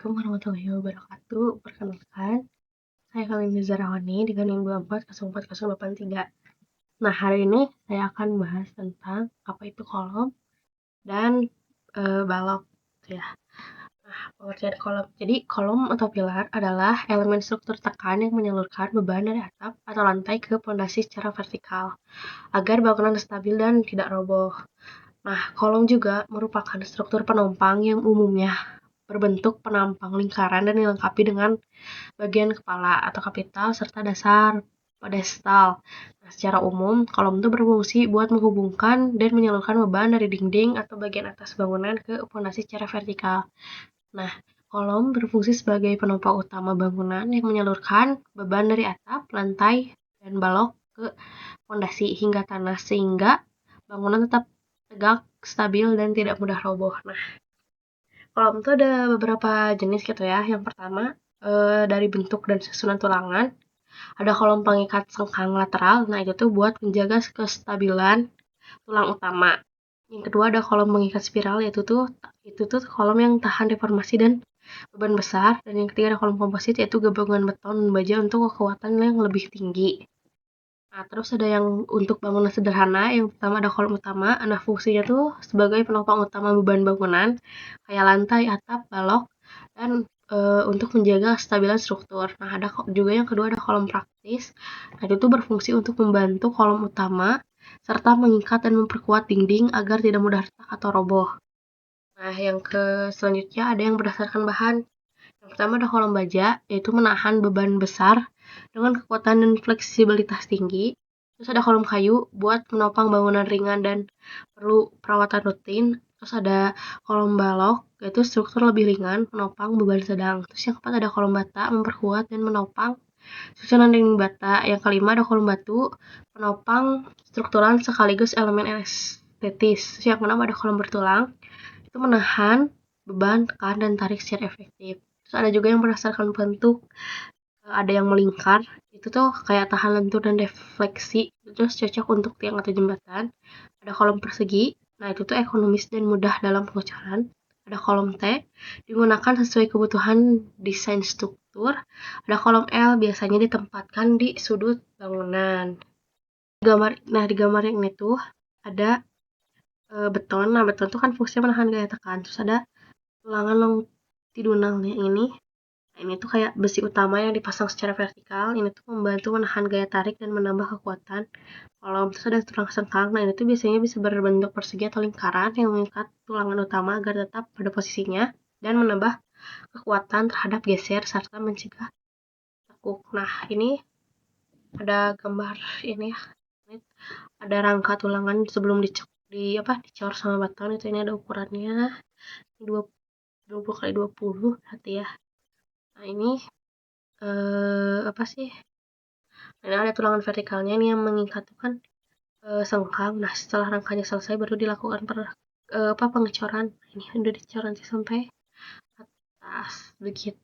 Assalamualaikum warahmatullahi wabarakatuh. Perkenalkan, saya Kalimantan Zarawani di Ganing 24040883. Nah, hari ini saya akan bahas tentang apa itu kolom dan balok ya. Nah, pengertian kolom. Jadi, kolom atau pilar adalah elemen struktur tekan yang menyalurkan beban dari atap atau lantai ke pondasi secara vertikal agar bangunan stabil dan tidak roboh. Nah, kolom juga merupakan struktur penopang yang umumnya berbentuk penampang lingkaran dan dilengkapi dengan bagian kepala atau kapital serta dasar pedestal. Nah, secara umum, kolom itu berfungsi buat menghubungkan dan menyalurkan beban dari dinding atau bagian atas bangunan ke fondasi secara vertikal. Nah, kolom berfungsi sebagai penopang utama bangunan yang menyalurkan beban dari atap, lantai, dan balok ke fondasi hingga tanah sehingga bangunan tetap tegak, stabil, dan tidak mudah roboh. Nah, kolom itu ada beberapa jenis gitu ya. Yang pertama, dari bentuk dan susunan tulangan, ada kolom pengikat sengkang lateral. Nah, itu tuh buat menjaga kestabilan tulang utama. Yang kedua ada kolom pengikat spiral, itu tuh kolom yang tahan deformasi dan beban besar. Dan yang ketiga ada kolom komposit, yaitu gabungan beton dan baja untuk kekuatan yang lebih tinggi. Nah, terus ada yang untuk bangunan sederhana, yang pertama ada kolom utama. Nah, fungsinya tuh sebagai penopang utama beban bangunan, kayak lantai, atap, balok, dan untuk menjaga kestabilan struktur. Nah, ada juga yang kedua ada kolom praktis. Nah, itu tuh berfungsi untuk membantu kolom utama, serta mengikat dan memperkuat dinding agar tidak mudah retak atau roboh. Nah, yang selanjutnya ada yang berdasarkan bahan. Yang pertama ada kolom baja, yaitu menahan beban besar dengan kekuatan dan fleksibilitas tinggi. Terus ada kolom kayu buat menopang bangunan ringan dan perlu perawatan rutin. Terus ada kolom balok, yaitu struktur lebih ringan, menopang beban sedang. Terus yang keempat ada kolom bata, memperkuat dan menopang susunan dinding bata. Yang kelima ada kolom batu, penopang struktural sekaligus elemen estetis. Terus yang keenam ada kolom bertulang, itu menahan beban, tekan, dan tarik secara efektif. Terus ada juga yang berdasarkan bentuk, ada yang melingkar, itu tuh kayak tahan lentur dan defleksi, terus cocok untuk tiang atau jembatan. Ada kolom persegi, nah itu tuh ekonomis dan mudah dalam pengecoran. Ada kolom T, digunakan sesuai kebutuhan desain struktur. Ada kolom L, biasanya ditempatkan di sudut bangunan. Di gambar yang ini tuh ada beton. Nah, beton tuh kan fungsinya menahan gaya tekan. Terus ada tulangan longitudinal yang ini. Nah, ini tuh kayak besi utama yang dipasang secara vertikal. Ini tuh membantu menahan gaya tarik dan menambah kekuatan kolom. Terus ada tulang sengkang. Nah, ini tuh biasanya bisa berbentuk persegi atau lingkaran yang mengikat tulangan utama agar tetap pada posisinya dan menambah kekuatan terhadap geser serta mencegah tekuk. Nah, ini ada gambar ini ya. Ada rangka tulangan sebelum dicor sama beton. Itu ini ada ukurannya 20 kali 20 berarti ya. Nah, ini apa sih? Nah, ada tulangan vertikalnya nih yang mengikat tuh kan sengkang. Nah, setelah rangkanya selesai baru dilakukan pengecoran. Nah, ini udah dicor nanti sampai atas begitu.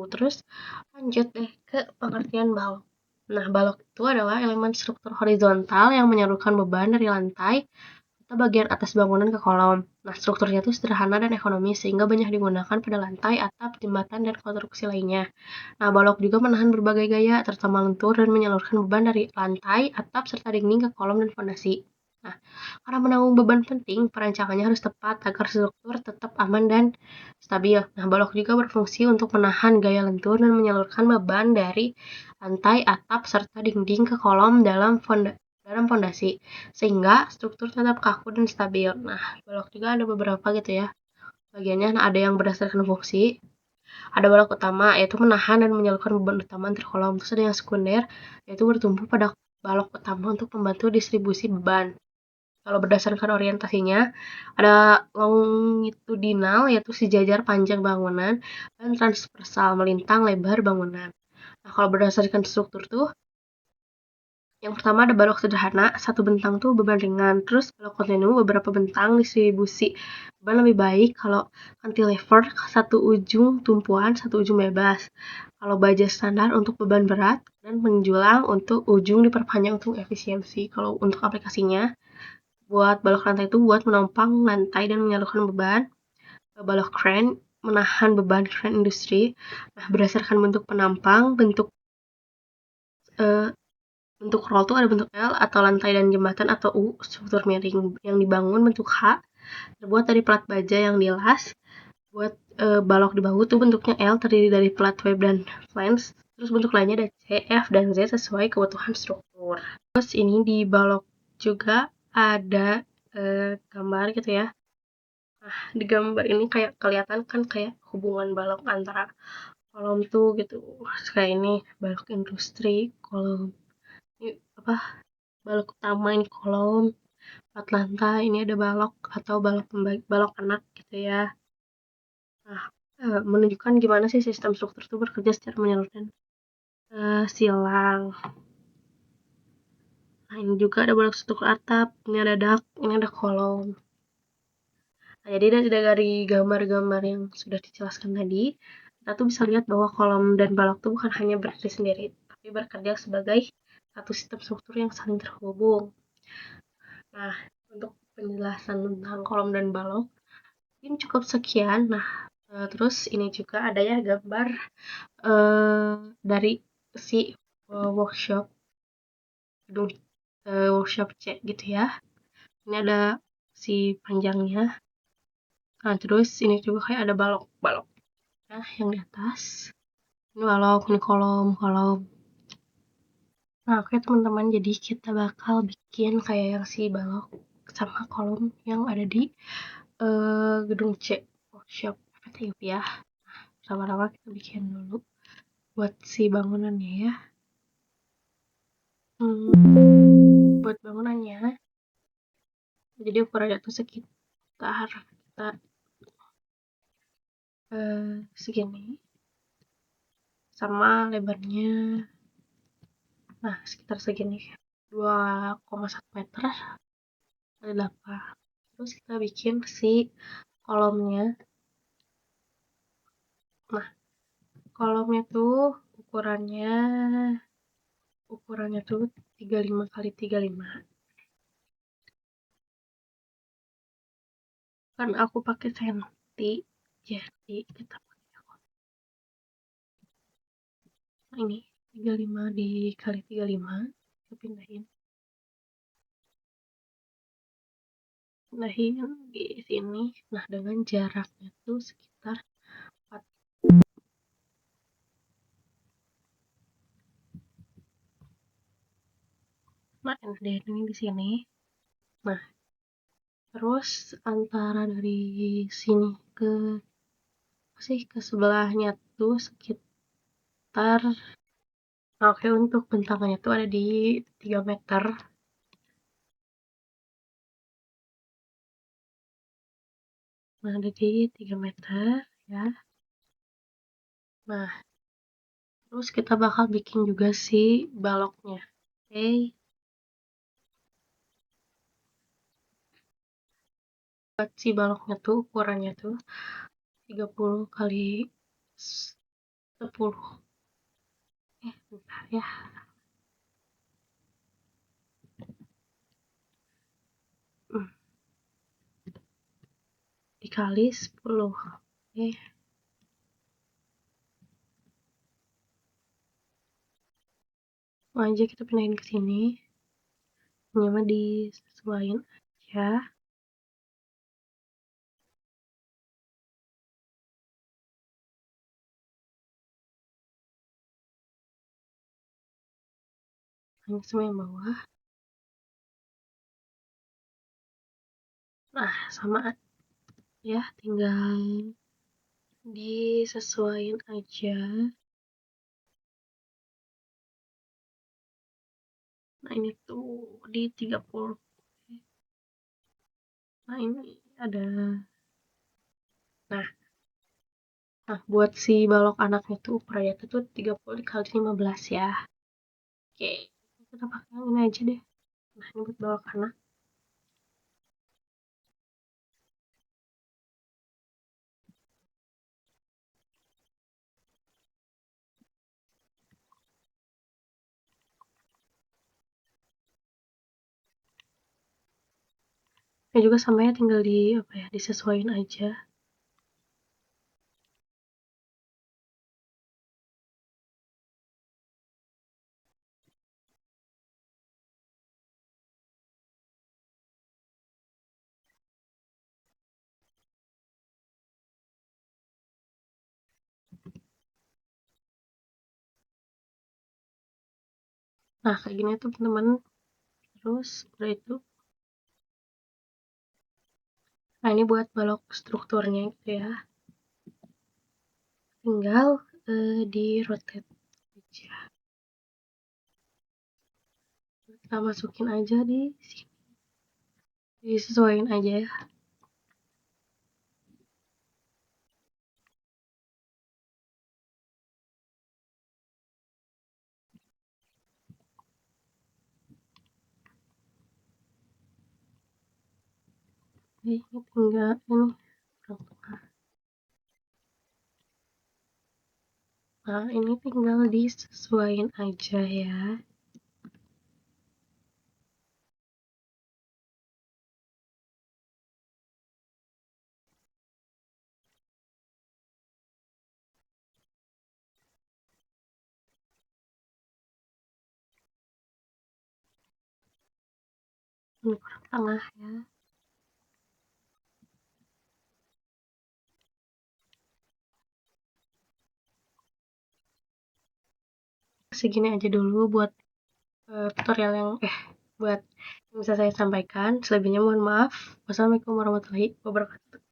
Terus lanjut deh ke pengertian balok. Nah, balok itu adalah elemen struktur horizontal yang menyalurkan beban dari lantai atau bagian atas bangunan ke kolom. Nah, strukturnya itu sederhana dan ekonomis sehingga banyak digunakan pada lantai, atap, jembatan, dan konstruksi lainnya. Nah, balok juga menahan berbagai gaya, terutama lentur dan menyalurkan beban dari lantai, atap, serta dinding ke kolom dan fondasi. Nah, karena menanggung beban penting, perancangannya harus tepat agar struktur tetap aman dan stabil. Nah, balok juga berfungsi untuk menahan gaya lentur dan menyalurkan beban dari lantai, atap, serta dinding ke kolom dalam fondasi sehingga struktur tetap kaku dan stabil. Nah, balok juga ada beberapa gitu ya bagiannya. Nah, ada yang berdasarkan fungsi, ada balok utama yaitu menahan dan menyalurkan beban utama antar kolom. Terus ada yang sekunder yaitu bertumpu pada balok utama untuk membantu distribusi beban. Kalau berdasarkan orientasinya, ada longitudinal yaitu sejajar panjang bangunan dan transversal melintang lebar bangunan. Nah, kalau berdasarkan struktur tuh yang pertama ada balok sederhana, satu bentang tuh beban ringan. Terus balok kontinu beberapa bentang distribusi beban lebih baik. Kalau cantilever satu ujung tumpuan, satu ujung bebas. Kalau baja standar untuk beban berat dan menjulang untuk ujung diperpanjang untuk efisiensi. Kalau untuk aplikasinya, buat balok lantai itu buat menopang lantai dan menyalurkan beban. Balok crane menahan beban keren industri. Nah, berdasarkan bentuk penampang, eh, bentuk roll tuh ada bentuk L atau lantai dan jembatan atau U, struktur miring yang dibangun bentuk H, terbuat dari plat baja yang dilas. Buat balok di bahu tuh bentuknya L, terdiri dari plat web dan flange. Terus bentuk lainnya ada C, F, dan Z sesuai kebutuhan struktur. Terus ini di balok juga ada gambar gitu ya. Nah, di gambar ini kayak kelihatan kan kayak hubungan balok antara kolom tuh gitu. Kayak ini balok industri, kolom ini apa? Balok utama ini kolom, plat lantai ini ada balok atau balok pembagi, balok anak gitu ya. Nah, menunjukkan gimana sih sistem struktur itu bekerja secara menyeluruh dan silang. Nah, ini juga ada balok struktur atap, ini ada dak, ini ada kolom. Nah, jadi dari gambar-gambar yang sudah dijelaskan tadi, kita tuh bisa lihat bahwa kolom dan balok tuh bukan hanya berdiri sendiri, tapi bekerja sebagai satu sistem struktur yang saling terhubung. Nah, untuk penjelasan tentang kolom dan balok, ini cukup sekian. Nah, terus ini juga ada ya gambar dari si workshop gedung workshop C gitu ya. Ini ada si panjangnya. Nah, terus ini juga kayak ada balok-balok. Nah, yang di atas. Ini balok, ini kolom. Nah, oke teman-teman, jadi kita bakal bikin kayak yang si balok sama kolom yang ada di gedung C workshop FTIP ya. Sama-sama kita bikin dulu buat si bangunannya ya. Buat bangunannya, jadi ukurannya tuh sekitar kita segini, sama lebarnya, nah sekitar segini, 2,1 meter, ada 8. Terus kita bikin si kolomnya. Nah, kolomnya tuh ukurannya tuh 35 kali 35. Kan aku pakai senti, jadi kita pakai ini 35 dikali 35, kita pindahin di sini. Nah, dengan jaraknya tuh sekitar 4. Nah, ini di sini. Nah, terus antara dari sini ke sebelahnya tuh sekitar, oke, untuk bentangannya tuh ada di 3 meter. Nah, ada di 3 meter ya. Nah, terus kita bakal bikin juga si baloknya. Oke. Buat si baloknya tuh ukurannya tuh 30 kali 10. Bentar ya. Dikali 10. Oke. Aja kita pindahin ke sini. Ini mah disesuaiin aja. Hanya semua yang bawah. Nah, sama ya, tinggal disesuaiin aja. Nah, ini tuh di 30. Nah, ini ada. Nah, buat si balok anaknya tuh ukurannya tuh 30 kali 15 ya. Oke, kita pakai yang ini aja deh. Nah, ini buat balok anak. Ini juga sama ya, tinggal disesuaiin aja. Nah, kayak gini tuh teman-teman. Terus udah itu, nah ini buat balok strukturnya gitu ya. Tinggal di rotate aja. Kita masukin aja di sini. Disesuaiin aja ya. Jadi ini tinggal ini. Nah, ini tinggal disesuaiin aja ya. Ini kurang tengah ya. Segini aja dulu buat tutorial yang buat yang bisa saya sampaikan. Selebihnya mohon maaf. Wassalamualaikum warahmatullahi wabarakatuh.